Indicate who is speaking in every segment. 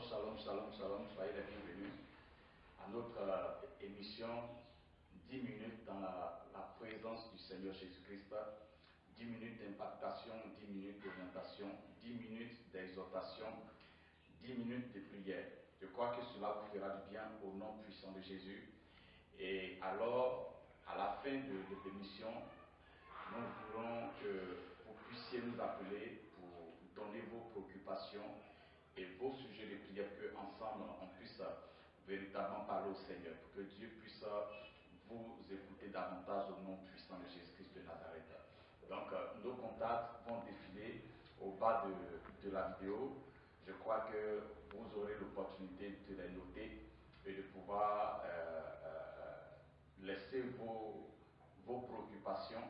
Speaker 1: Shalom, shalom, shalom, soyez les bienvenus à notre émission 10 minutes dans la présence du Seigneur Jésus-Christ, 10 minutes d'impactation, 10 minutes d'orientation, 10 minutes d'exhortation, 10 minutes de prière. Je crois que cela vous fera du bien au nom puissant de Jésus. Et alors, à la fin de l'émission, nous voulons que vous puissiez nous appeler pour donner vos préoccupations et vos sujets de prière, qu'ensemble on puisse véritablement parler au Seigneur, pour que Dieu puisse vous écouter davantage au nom puissant de Jésus-Christ de Nazareth. Donc nos contacts vont défiler au bas de la vidéo. Je crois que vous aurez l'opportunité de les noter et de pouvoir laisser vos préoccupations,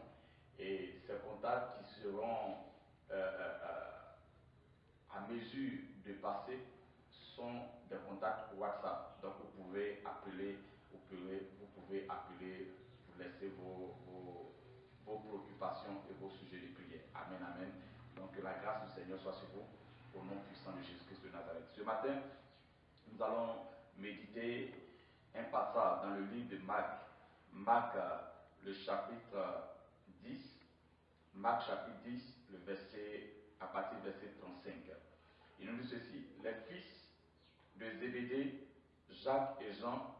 Speaker 1: et ces contacts qui seront à mesure de passer sont des contacts WhatsApp. Donc vous pouvez appeler, vous laisser vos préoccupations et vos sujets de prière. Amen, amen. Donc que la grâce du Seigneur soit sur vous, au nom puissant de Jésus-Christ de Nazareth. Ce matin, nous allons méditer un passage dans le livre de Marc. Marc, le chapitre 10. Marc chapitre 10, à partir du verset 35. Il nous dit ceci: les fils de Zébédée, Jacques et Jean,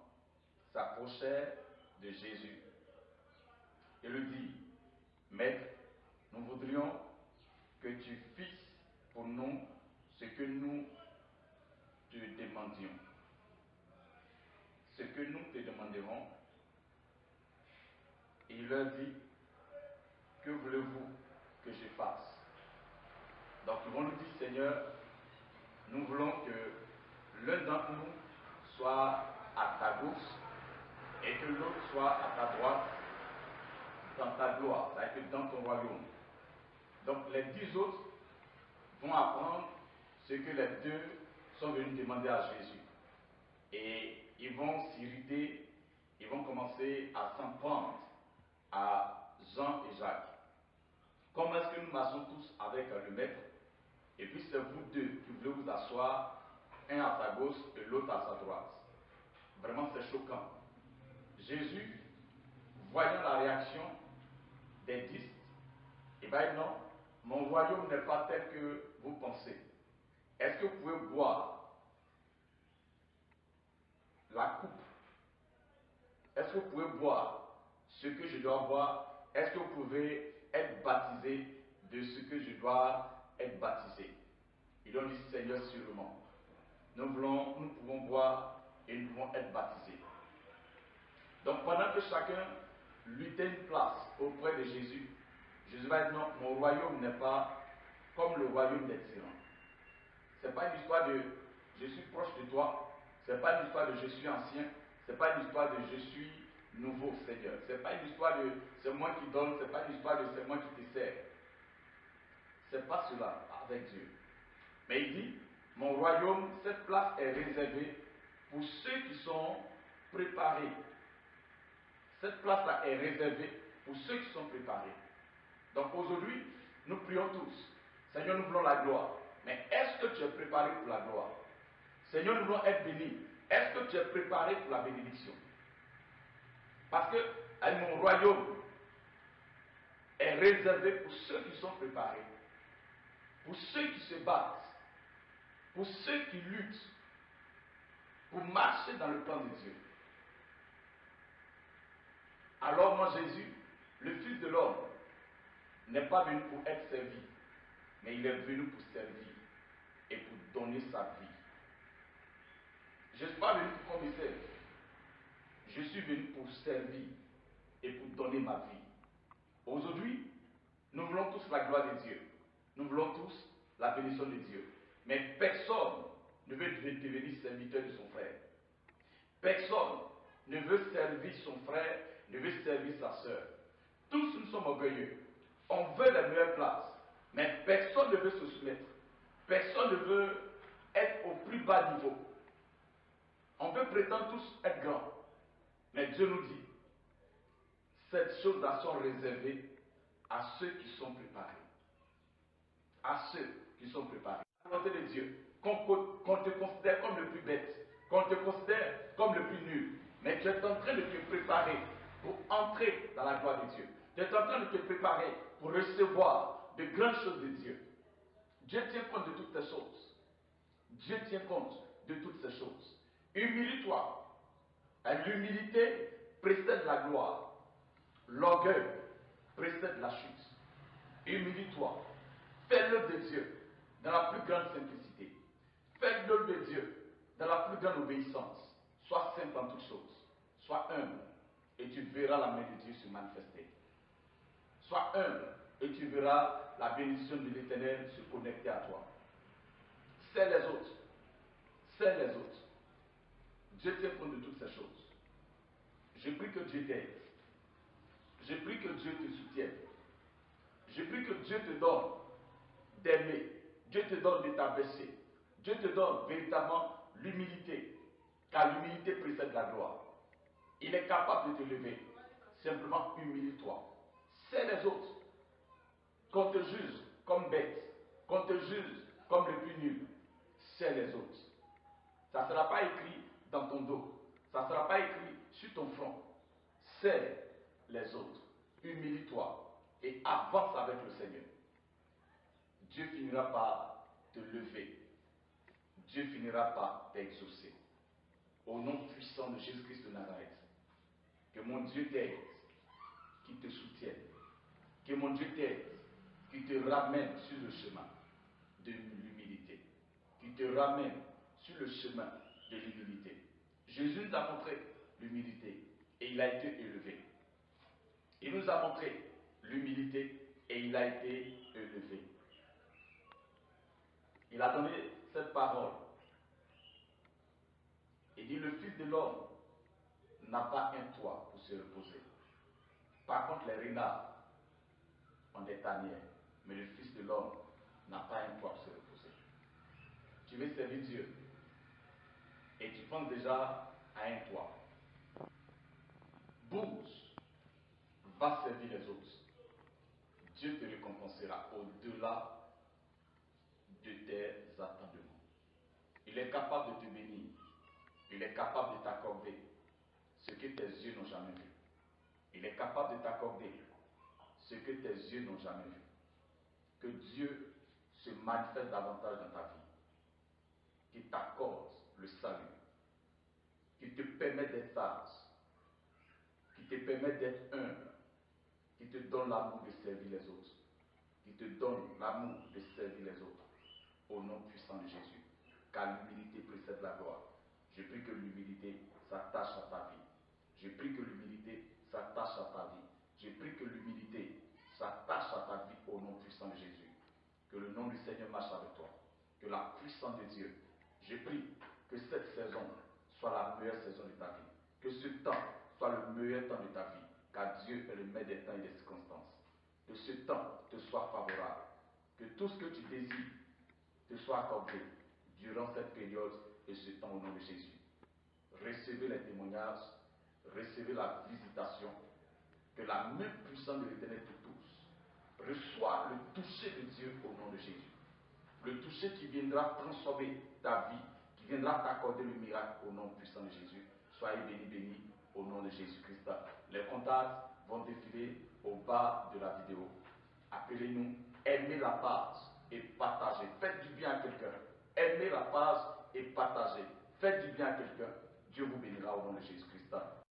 Speaker 1: s'approchèrent de Jésus et lui dirent: Maître, nous voudrions que tu fisses pour nous ce que nous te demandions. Ce que nous te demanderons. Et il leur dit: que voulez-vous que je fasse? Donc ils vont nous dire: Seigneur, nous voulons que l'un d'entre nous soit à ta gauche et que l'autre soit à ta droite dans ta gloire, c'est-à-dire que dans ton royaume. Donc les 10 autres vont apprendre ce que les deux sont venus demander à Jésus. Et ils vont s'irriter, ils vont commencer à s'en prendre à Jean et Jacques. Comment est-ce que nous marchons tous avec le Maître, et puis c'est vous deux qui voulez vous asseoir, un à sa gauche et l'autre à sa droite? Vraiment, c'est choquant. Jésus, voyant la réaction des 10, il va dire: non, mon royaume n'est pas tel que vous pensez. Est-ce que vous pouvez boire la coupe? Est-ce que vous pouvez boire ce que je dois boire? Est-ce que vous pouvez être baptisé de ce que je dois être baptisé? Ils ont dit: Seigneur, sûrement. Nous pouvons boire et nous pouvons être baptisés. Donc pendant que chacun luttait une place auprès de Jésus, Jésus va dire: non, mon royaume n'est pas comme le royaume des tyrans. Ce n'est pas une histoire de je suis proche de toi, ce n'est pas une histoire de je suis ancien, ce n'est pas une histoire de je suis nouveau, Seigneur. Ce n'est pas une histoire de c'est moi qui donne, ce n'est pas une histoire de c'est moi qui te sers. Ce n'est pas cela avec Dieu. Mais il dit: mon royaume, cette place est réservée pour ceux qui sont préparés. Cette place-là est réservée pour ceux qui sont préparés. Donc aujourd'hui, nous prions tous: Seigneur, nous voulons la gloire. Mais est-ce que tu es préparé pour la gloire? Seigneur, nous voulons être bénis. Est-ce que tu es préparé pour la bénédiction? Parce que mon royaume est réservé pour ceux qui sont préparés, pour ceux qui se battent, pour ceux qui luttent, pour marcher dans le plan de Dieu. Alors moi, Jésus, le Fils de l'homme, n'est pas venu pour être servi, mais il est venu pour servir et pour donner sa vie. Je ne suis pas venu pour commissaire. Je suis venu pour servir et pour donner ma vie. Aujourd'hui, nous voulons tous la gloire de Dieu. Nous voulons tous la bénédiction de Dieu. Mais personne ne veut devenir serviteur de son frère. Personne ne veut servir son frère, ne veut servir sa soeur. Tous nous sommes orgueilleux. On veut la meilleure place. Mais personne ne veut se soumettre. Personne ne veut être au plus bas niveau. On peut prétendre tous être grands. Mais Dieu nous dit: ces choses-là sont réservées à ceux qui sont préparés. À ceux qui sont préparés. La volonté de Dieu, qu'on te considère comme le plus bête, qu'on te considère comme le plus nul. Mais tu es en train de te préparer pour entrer dans la gloire de Dieu. Tu es en train de te préparer pour recevoir de grandes choses de Dieu. Dieu tient compte de toutes ces choses. Dieu tient compte de toutes ces choses. Humilie-toi. L'humilité précède la gloire. L'orgueil précède la chute. Humilie-toi. Fais l'œuvre de Dieu dans la plus grande simplicité. Fais l'œuvre de Dieu dans la plus grande obéissance. Sois simple en toutes choses. Sois humble et tu verras la main de Dieu se manifester. Sois humble et tu verras la bénédiction de l'Éternel se connecter à toi. C'est les autres. C'est les autres. Dieu tient compte de toutes ces choses. Je prie que Dieu t'aide. Je prie que Dieu te soutienne. Je prie que Dieu te donne d'aimer. Dieu te donne de t'abaisser. Dieu te donne véritablement l'humilité. Car l'humilité précède la gloire. Il est capable de te lever. Simplement humilie-toi. C'est les autres. Qu'on te juge comme bête. Qu'on te juge comme le plus nul. C'est les autres. Ça ne sera pas écrit dans ton dos. Ça ne sera pas écrit sur ton front. C'est les autres. Humilie-toi et avance avec le Seigneur. Dieu finira par te lever. Dieu finira par t'exaucer. Au nom puissant de Jésus-Christ de Nazareth. Que mon Dieu t'aide, qui te soutienne. Que mon Dieu t'aide, qui te ramène sur le chemin de l'humilité. Qui te ramène sur le chemin de l'humilité. Jésus nous a montré l'humilité et il a été élevé. Il nous a montré l'humilité et il a été élevé. Il a donné cette parole. Il dit, le Fils de l'homme n'a pas un toit pour se reposer. Par contre, les renards ont des tanières, mais le Fils de l'homme n'a pas un toit pour se reposer. Tu veux servir Dieu et tu penses déjà à un toit. Bouge, va servir les autres. Dieu te récompensera au-delà de tes attendements. Il est capable de te bénir. Il est capable de t'accorder ce que tes yeux n'ont jamais vu. Il est capable de t'accorder ce que tes yeux n'ont jamais vu. Que Dieu se manifeste davantage dans ta vie. Qui t'accorde le salut. Qui te permet d'être sage. Qui te permet d'être humble. Qui te donne l'amour de servir les autres. Qui te donne l'amour de servir les autres. Au nom puissant de Jésus. Car l'humilité précède la gloire. Je prie que l'humilité s'attache à ta vie. Je prie que l'humilité s'attache à ta vie. Je prie que l'humilité s'attache à ta vie au nom puissant de Jésus. Que le nom du Seigneur marche avec toi. Que la puissance de Dieu. Je prie que cette saison soit la meilleure saison de ta vie. Que ce temps soit le meilleur temps de ta vie. Car Dieu est le maître des temps et des circonstances. Que ce temps te soit favorable. Que tout ce que tu désires te soit accordé durant cette période et ce temps au nom de Jésus. Recevez les témoignages, recevez la visitation, que la main puissante de l'Éternel te touche. Reçois le toucher de Dieu au nom de Jésus. Le toucher qui viendra transformer ta vie, qui viendra t'accorder le miracle au nom puissant de Jésus. Soyez bénis au nom de Jésus-Christ. Les contacts vont défiler au bas de la vidéo. Appelez-nous, aimez la page et partagez. Faites du bien à quelqu'un. Aimez la page et partagez. Faites du bien à quelqu'un. Dieu vous bénira au nom de Jésus-Christ.